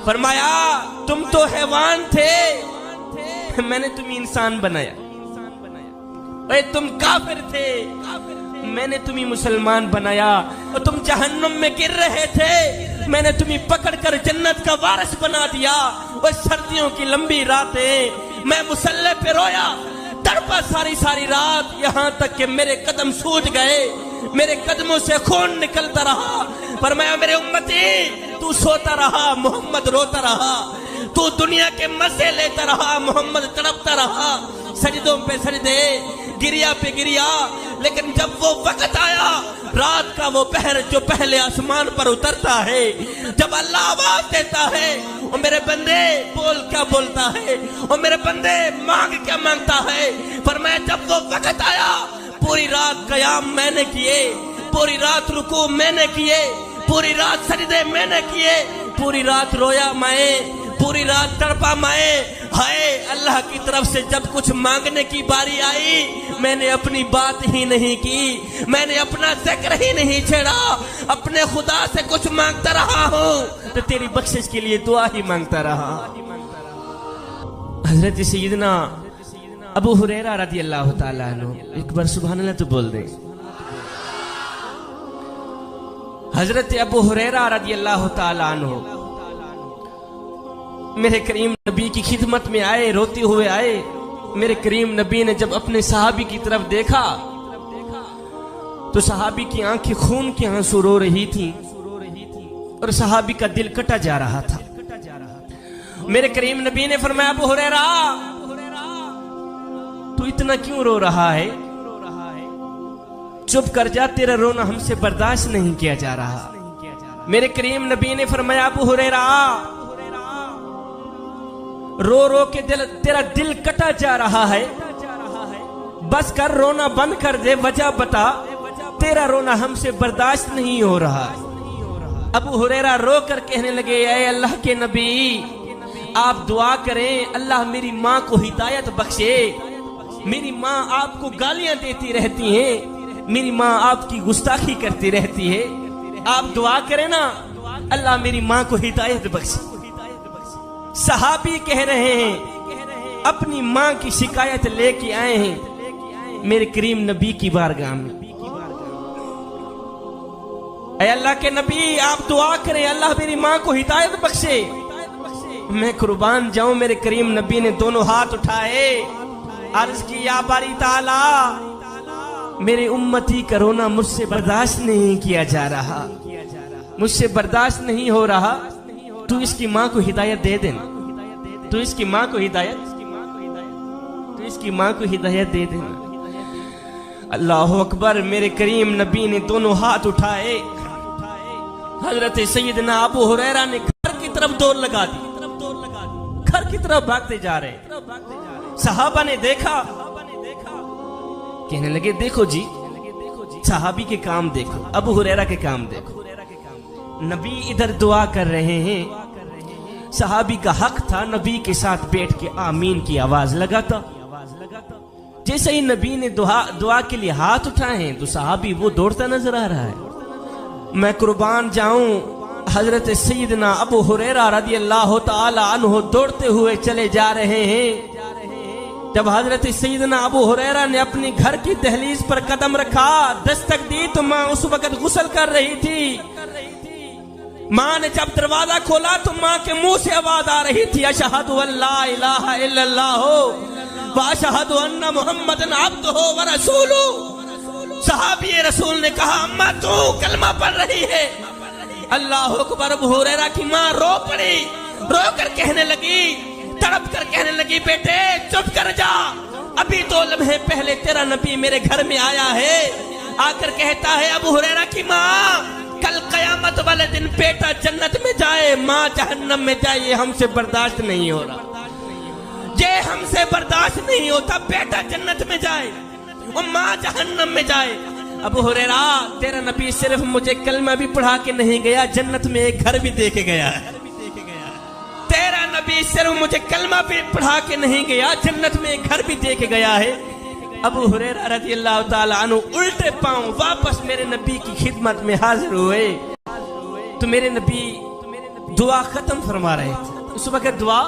فرمایا تم تو حیوان تھے، میں نے تمہیں انسان بنایا، اے تم کافر تھے، میں نے تمہیں مسلمان بنایا، اور تم جہنم میں گر رہے تھے، میں نے تمہیں پکڑ کر جنت کا وارث بنا دیا۔ وہ سردیوں کی لمبی راتیں میں مصلی پہ رویا، تڑپا ساری رات، یہاں تک کہ میرے قدم سوج گئے، میرے قدموں سے خون نکلتا رہا۔ فرمایا میرے امتی تو سوتا رہا، محمد روتا رہا، تو دنیا کے مزے لیتا رہا، محمد تڑپتا رہا، سجدوں پہ سجدے، گریا پہ گریا۔ لیکن جب وہ وقت آیا، رات کا وہ پہر جو پہلے آسمان پر اترتا ہے، جب اللہ آواز دیتا ہے، اور میرے بندے بول کیا بولتا ہے، اور میرے بندے مانگ کیا مانگتا ہے۔ فرمایا جب وہ وقت آیا، پوری رات قیام میں نے کیے، پوری رات رکوع میں نے کیے، پوری رات سجدے میں نے کیے، پوری رات رویا میں، پوری رات تڑپا میں۔ ہائے اللہ کی طرف سے جب کچھ مانگنے کی باری آئی، میں نے اپنی بات ہی نہیں کی، میں نے اپنا ذکر ہی نہیں چھیڑا، اپنے خدا سے کچھ مانگتا رہا ہوں تو تیری بخشش کے لیے دعا ہی مانگتا رہا۔ حضرت سیدنا ابو ہریرہ رضی اللہ تعالیٰ عنہ، ایک بار سبحان اللہ تو بول دیں۔ حضرت ابو ہریرہ رضی اللہ تعالیٰ عنہ میرے کریم نبی کی خدمت میں آئے، روتے ہوئے آئے۔ میرے کریم نبی نے جب اپنے صحابی کی طرف دیکھا تو صحابی کی آنکھیں خون کے آنسو رو رہی تھی، اور صحابی کا دل کٹا جا رہا تھا۔ میرے کریم نبی نے فرمایا ابو ہریرہ تو اتنا کیوں رو رہا ہے؟ چپ کر جا، تیرا رونا ہم سے برداشت نہیں کیا جا رہا۔ میرے کریم نبی نے فرمایا ابو ہریرہ رو رو کے تیرا دل کٹا جا رہا ہے، بس کر، رونا بند کر دے، وجہ بتا، تیرا رونا ہم سے برداشت نہیں ہو رہا۔ ابو ہریرہ رو کر کہنے لگے اے اللہ کے نبی آپ دعا کریں، اللہ میری ماں کو ہدایت بخشے، میری ماں آپ کو گالیاں دیتی رہتی ہیں، میری ماں آپ کی گستاخی کرتی رہتی ہے، آپ دعا کریں نا اللہ میری ماں کو ہدایت بخشے۔ صحابی کہہ رہے ہیں اپنی ماں کی شکایت لے کے آئے ہیں میرے کریم نبی کی بارگاہ میں، اے اللہ کے نبی آپ دعا کریں اللہ میری ماں کو ہدایت بخشے۔ میں قربان جاؤں، میرے کریم نبی نے دونوں ہاتھ اٹھائے، عرض کی یا باری تعالی میرے امتی کا رونا مجھ سے برداشت نہیں کیا جا رہا، مجھ سے برداشت نہیں ہو رہا، تو اس کی ماں کو ہدایت دے دینا، تو اس کی ماں کو ہدایت، تو اس کی ماں کو ہدایت دے دینا۔ اللہ اکبر، میرے کریم نبی نے دونوں ہاتھ اٹھائے، حضرت سیدنا ابو ہریرہ نے گھر کی طرف دوڑ لگا دی، گھر کی طرف بھاگتے جا رہے۔ صحابہ نے دیکھا، کہنے لگے دیکھو جی، صحابی کے کام دیکھو، ابو ہریرہ کے کام دیکھو، نبی ادھر دعا کر رہے ہیں، صحابی کا حق تھا نبی کے ساتھ بیٹھ کے آمین کی آواز لگاتا۔ جیسے ہی نبی نے دعا کے لیے ہاتھ اٹھائے ہیں تو صحابی وہ دوڑتا نظر آ رہا ہے۔ میں قربان جاؤں، حضرت سیدنا ابو ہریرہ رضی اللہ تعالی عنہ دوڑتے ہوئے چلے جا رہے ہیں۔ جب حضرت سیدنا ابو ہریرہ نے اپنی گھر کی دہلیز پر قدم رکھا، دستک دی تو ماں اس وقت غسل کر رہی تھی۔ ماں نے جب دروازہ کھولا تو ماں کے منہ سے آواز آ رہی تھی اشہد ان لا الہ الا اللہ واشہد ان محمد عبدہ ورسولہ۔ صحابی رسول نے کہا اماں تو کلمہ پڑھ رہی ہے؟ اللہ اکبر۔ ابو ہریرہ کی ماں رو پڑی، رو کر کہنے لگی، تڑپ کر کہنے لگی بیٹے چپ کر جا، ابھی تو لمحے پہلے تیرا نبی میرے گھر میں آیا ہے، آ کر کہتا ہے ابو ہریرہ کی ماں کل قیامت والے دن بیٹا جنت میں جائے ماں جہنم میں جائے، یہ ہم سے برداشت نہیں ہو رہا، یہ ہم سے برداشت نہیں ہوتا، بیٹا جنت میں جائے اور ماں جہنم میں جائے۔ ابو ہریرہ تیرا نبی صرف مجھے کلمہ بھی پڑھا کے نہیں گیا، جنت میں ایک گھر بھی دے کے گیا ہے۔ تیرا نبی صرف مجھے کلمہ بھی پڑھا کے نہیں گیا، جنت میں ایک گھر بھی دے کے گیا ہے۔ ابو ہریرہ رضی اللہ تعالیٰ عنہ الٹے پاؤں واپس میرے نبی کی خدمت میں حاضر ہوئے تو میرے نبی دعا ختم فرما رہے تھے، اس وقت دعا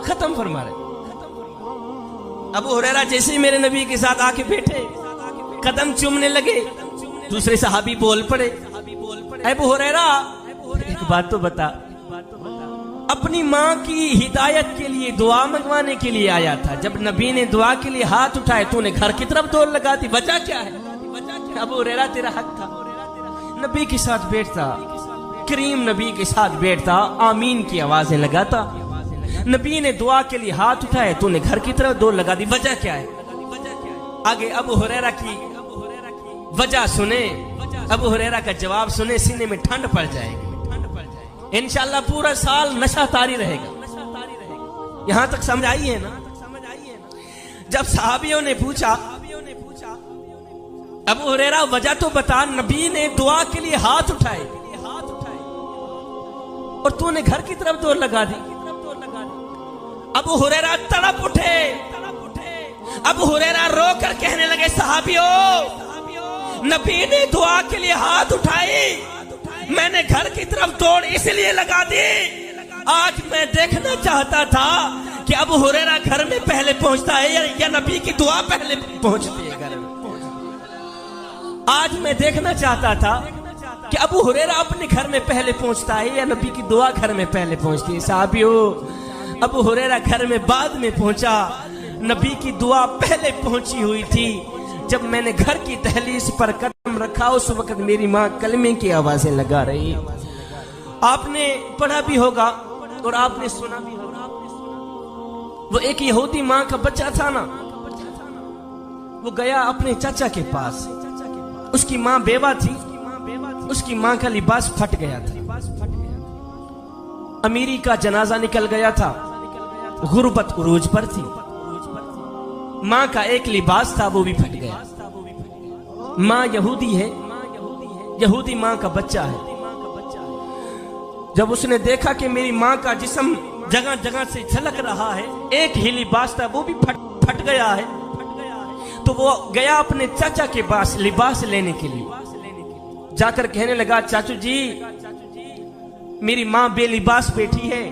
ختم فرما رہے. ابو ہریرہ جیسے ہی میرے نبی کے ساتھ آ کے بیٹھے، قدم چومنے لگے، دوسرے صحابی بول پڑے، ابو ہریرہ ایک بات تو بتا، اپنی ماں کی ہدایت کے لیے دعا منگوانے کے لیے آیا تھا، جب نبی نے دعا کے لیے ہاتھ اٹھائے تو نے گھر کی طرف دوڑ لگا دی، وجہ کیا ہے؟ ابو ہریرہ تیرا حق تھا، نبی کے ساتھ بیٹھتا، کریم نبی کے ساتھ بیٹھتا، آمین کی آوازیں لگاتا، نبی نے دعا کے لیے ہاتھ اٹھائے تو نے گھر کی طرف دوڑ لگا دی، وجہ کیا ہے؟ آگے ابو ہریرہ کی وجہ سنے، ابو ہریرہ کا جواب سنے، سینے میں ٹھنڈ پڑ جائے گی، انشاءاللہ پورا سال نشہ طاری رہے گا. یہاں تک سمجھ آئی ہے نا؟ جب صحابیوں نے پوچھا ابو ہریرہ وجہ تو بتا، نبی نے دعا کے لیے ہاتھ اٹھائے اور تو نے گھر کی طرف دوڑ لگا دی. ابو ہریرہ تڑپ اٹھے، ابو ہریرہ رو کر کہنے لگے صحابیوں، نبی نے دعا کے لیے ہاتھ اٹھائی، میں نے گھر کی طرف دوڑ اس لیے لگا دی، آج میں دیکھنا چاہتا تھا کہ ابو ہریرہ گھر میں پہلے پہنچتا ہے یا نبی کی دعا پہلے پہنچتی ہے گھر میں. آج میں دیکھنا چاہتا تھا کہ ابو ہریرہ اپنے گھر میں پہلے پہنچتا ہے یا نبی کی دعا گھر میں پہلے پہنچتی ہے. صحابیوں، ابو ہریرہ گھر میں بعد میں پہنچا، نبی کی دعا پہلے پہنچی ہوئی تھی. جب میں نے گھر کی دہلیز پر قدم رکھا اس وقت میری ماں کلمے کی آوازیں لگا رہی. آپ نے پڑھا بھی ہوگا اور آپ نے سنا بھی ہوگا، وہ ایک یہودی ماں کا بچہ تھا نا، وہ گیا اپنے چچا کے پاس، اس کی ماں بیوہ تھی، اس کی ماں کا لباس پھٹ گیا تھا، امیری کا جنازہ نکل گیا تھا، غربت عروج پر تھی، ماں کا ایک لباس تھا وہ بھی پھٹ گیا. ماں یہودی ہے، یہودی ماں کا بچہ ہے. جب اس نے دیکھا کہ میری ماں کا جسم جگہ جگہ سے جھلک رہا ہے، ایک ہی لباس تھا وہ بھی پھٹ گیا ہے، تو وہ گیا اپنے چاچا کے پاس لباس لینے کے لیے. جا کر کہنے لگا چاچو جی میری ماں بے لباس بیٹھی ہے،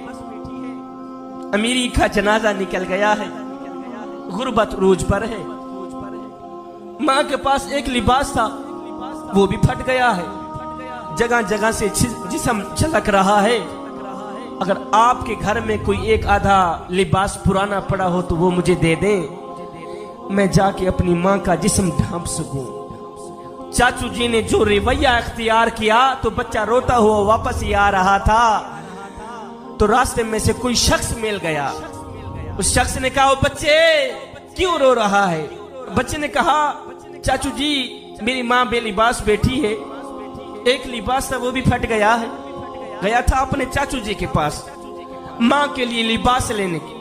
امیری کا جنازہ نکل گیا ہے، غربت عروج پر ہے، ماں کے پاس ایک لباس تھا وہ بھی پھٹ گیا ہے، جگہ جگہ سے جسم جھلک رہا ہے، اگر آپ کے گھر میں کوئی ایک آدھا لباس پرانا پڑا ہو تو وہ مجھے دے دیں، میں جا کے اپنی ماں کا جسم ڈھانپ سکوں. چاچو جی نے جو رویہ اختیار کیا تو بچہ روتا ہوا واپس ہی آ رہا تھا، تو راستے میں سے کوئی شخص مل گیا. اس شخص نے کہا بچے کیوں رو رہا ہے؟ بچے نے کہا چاچو جی میری ماں بے لباس بیٹھی ہے، ایک لباس تھا وہ بھی پھٹ گیا ہے، گیا تھا اپنے چاچو جی کے پاس ماں کے لیے لباس لینے کی.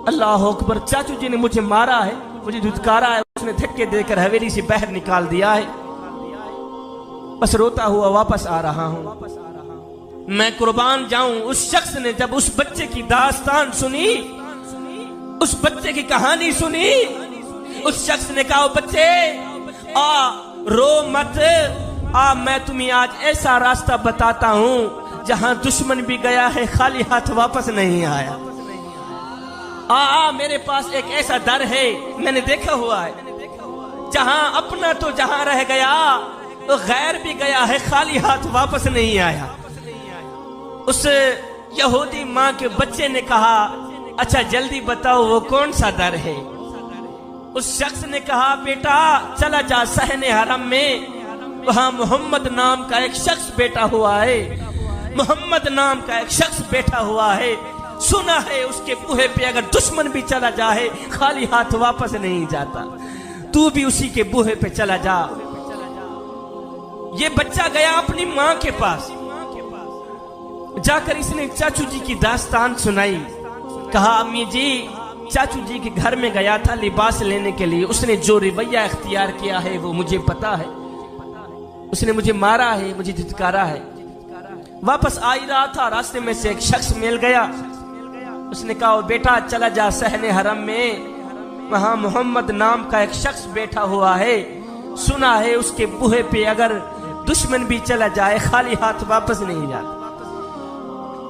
اللہ اکبر، چاچو جی نے مجھے مارا ہے، مجھے دھتکارا ہے، اس نے دھکے دے کر حویلی سے باہر نکال دیا ہے، بس روتا ہوا واپس آ رہا ہوں. میں قربان جاؤں، اس شخص نے جب اس بچے کی داستان سنی، اس بچے کی کہانی سنی، اس شخص نے کہا بچے رو مت، میں تمہیں آج ایسا راستہ بتاتا ہوں جہاں دشمن بھی گیا ہے خالی ہاتھ واپس نہیں آیا. میرے پاس ایک ایسا در ہے میں نے دیکھا ہوا ہے، جہاں اپنا تو جہاں رہ گیا تو غیر بھی گیا ہے خالی ہاتھ واپس نہیں آیا. اس یہودی ماں کے بچے نے کہا اچھا جلدی بتاؤ وہ کون سا در ہے؟ اس شخص نے کہا بیٹا چلا جا صحن حرم میں، وہاں محمد نام کا ایک شخص بیٹھا ہوا ہے، محمد نام کا ایک شخص بیٹھا ہوا ہے، سنا ہے اس کے بوہے پہ اگر دشمن بھی چلا جائے خالی ہاتھ واپس نہیں جاتا، تو بھی اسی کے بوہے پہ چلا جا. یہ بچہ گیا اپنی ماں کے پاس، جا کر اس نے چاچو جی کی داستان سنائی. کہا امی جی چاچو جی کے گھر میں گیا تھا لباس لینے کے لیے، اس نے جو رویہ اختیار کیا ہے وہ مجھے پتا ہے، اس نے مجھے مارا ہے، مجھے دھتکارا ہے. واپس آ ہی رہا تھا، راستے میں سے ایک شخص مل گیا، اس نے کہا بیٹا چلا جا صحن حرم میں، وہاں محمد نام کا ایک شخص بیٹھا ہوا ہے، سنا ہے اس کے بوہے پہ اگر دشمن بھی چلا جائے خالی ہاتھ واپس نہیں جاتا.